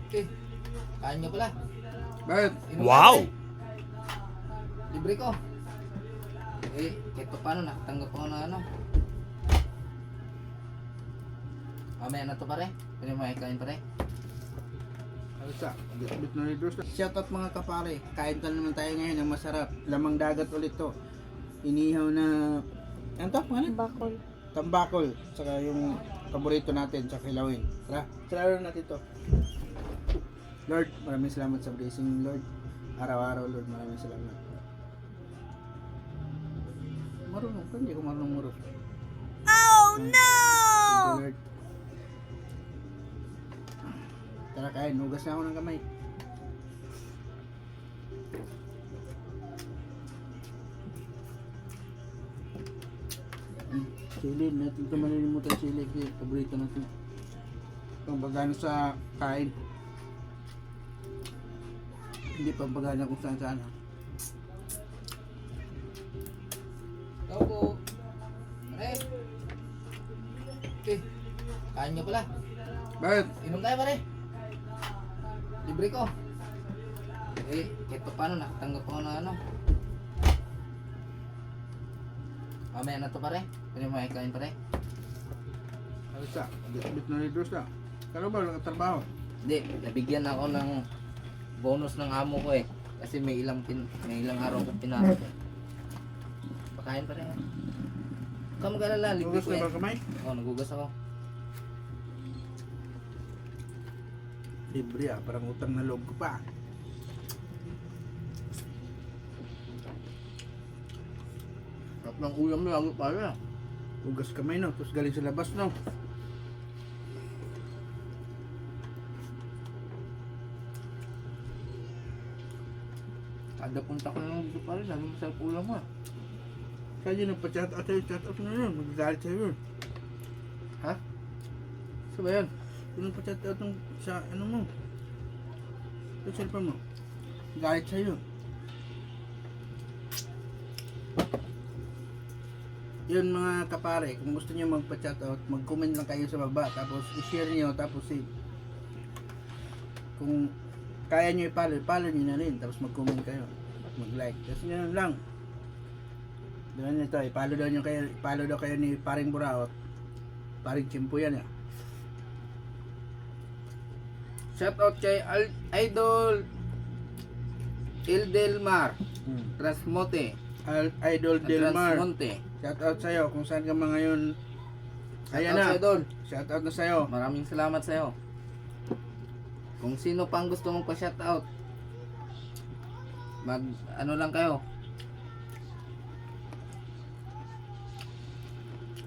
Eh, kain nga pala. Bakit? Inom Wow! ka, pare. Libre ko. Eh, kahit pa paano, nakatanggap ako ng ano. Mamaya na to pare. Pwede mo kain pare. Alsa, bit na rin doon. Shoutout mga kapare. Kain ka naman tayo ngayon ng masarap. Lamang dagat ulit to. Inihaw na... Ano to? Ano? Bakol. Tambakol. Saka yung paborito natin sa kilawin. Tara, tara natin to. Lord, maraming salamat sa blessing, Lord. Araw-araw, Lord, maraming salamat. Marunong ka, hindi ko marunong muro. Oh no! Thank you, Lord. Tara kain, hugas na ako ng kamay. Sili, natin ito malilimutan sili. Kasi paborito natin. Pambagana sa kain. Hindi pambagana kung saan saan. Ikaw po. Pare. Eh, kain nga pala. Bakit? Inom tayo pare. Libre ko. Eh, kahit pa paano, nakatanggap ako ng ano. Mamaya na to pare. Pwede mo kain pare. Alsa, bit na rin doon. Kano ba nakatrabaho? Hindi, nabigyan ako ng bonus ng amo ko eh. Kasi may ilang araw ko pinasok eh. Pakain pare. Huwag ka mag-alala, libre Hugas ko na eh. ba kamay? Oo, nagugas ako. Libre parang utang na loob ko pa. Sarap ng ulam mo, lalo pare. Hugas kamay no, tapos galing sa labas no. Kada punta ko na dito pare, lalo masarap ulam mo. Kaya yun nagpa-chat out sa'yo, chat out na yun, magagalit sa'yo yun. Ha? Saan ba yun? Yun nagpa-chat out ng, sa ano mo, sa cellphone mo. Galit sa'yo. Yun mga kapare, kung gusto niyo magpa-chat out, mag-comment lang kayo sa baba, tapos i-share niyo, tapos kung kaya niyo i-follow niyo na rin, tapos mag-comment kayo, mag-like. Tapos yun lang. Doon nito, i-follow daw kayo ni Paring Buraot. Paring Chimpo yan eh. Shout out kay Idol Ildelmar Trasmote Idol Delmar. Trasmonte. Shout out sa'yo kung saan ka mga ngayon. Shout Ayan out na. sa Idol. Shout out na sa'yo. Maraming salamat sa'yo. Kung sino pang gusto mong pa-shout out, mag ano lang kayo.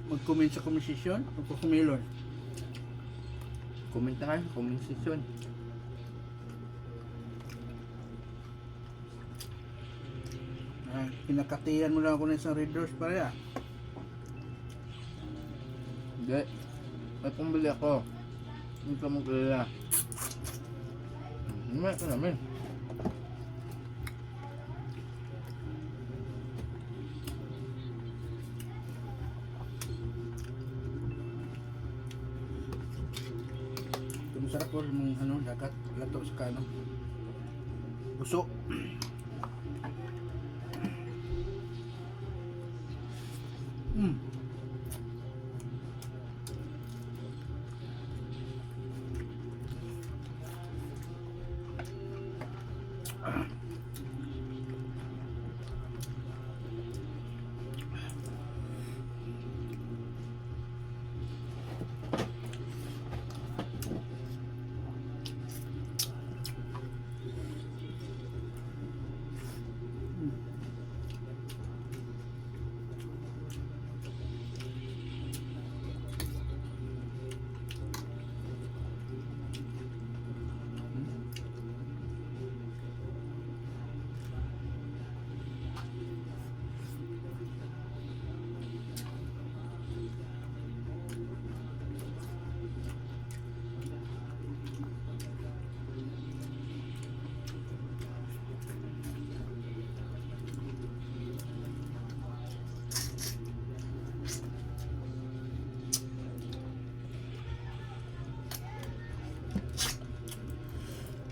Mag-comment sa komisisyon o kumilon. Comment na kayo sa comment section. Pinakatiyan mo lang ako ng isang Red Doors pare ah. Hindi. May pambili ako. Hindi ka magkalala. May ito namin. Ito masarap po yung ano, dagat, lato sa kano. Puso.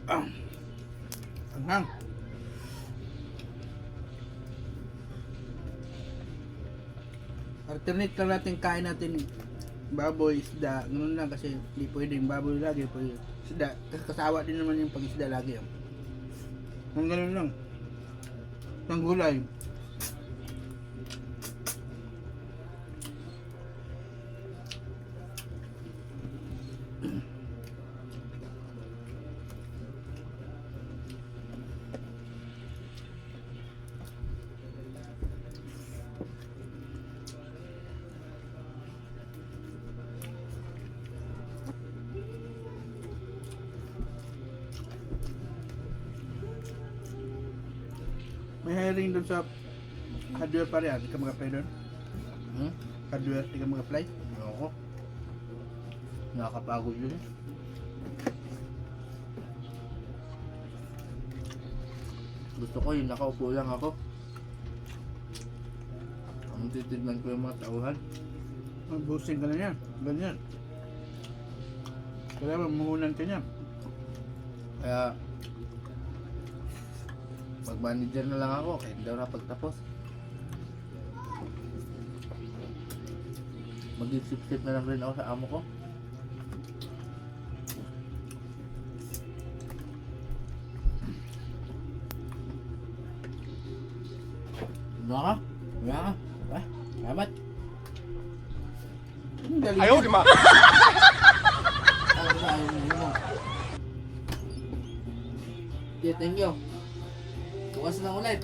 Anghang. Alternate lang natin kain natin baboy, isda. Ganun lang kasi hindi pwedeng baboy lagi. Pwede isda. Kasi kasawa din naman yung pag-isda lagi. Ang ganun lang. Ang gulay. May hiring doon sa hardware pa rin. Di ka mag-apply doon? Hmm? Hardware, di ka mag-apply? Ako. Nakakapagod yun eh. Gusto ko yung nakaupo lang ako. Ang titignan ko yung mga tauhan. Boosting ka na yan. Ganyan. Kaya mamuhunan ka niya. Kaya mag-manager na lang ako kaya daw na pagtapos. Mag-isip-sip na lang rin ako sa amo ko. Ano ka? Ano ka? Salamat. Ayaw, di ma! Ayaw mo. Yeah, thank you. Bukas na ulit.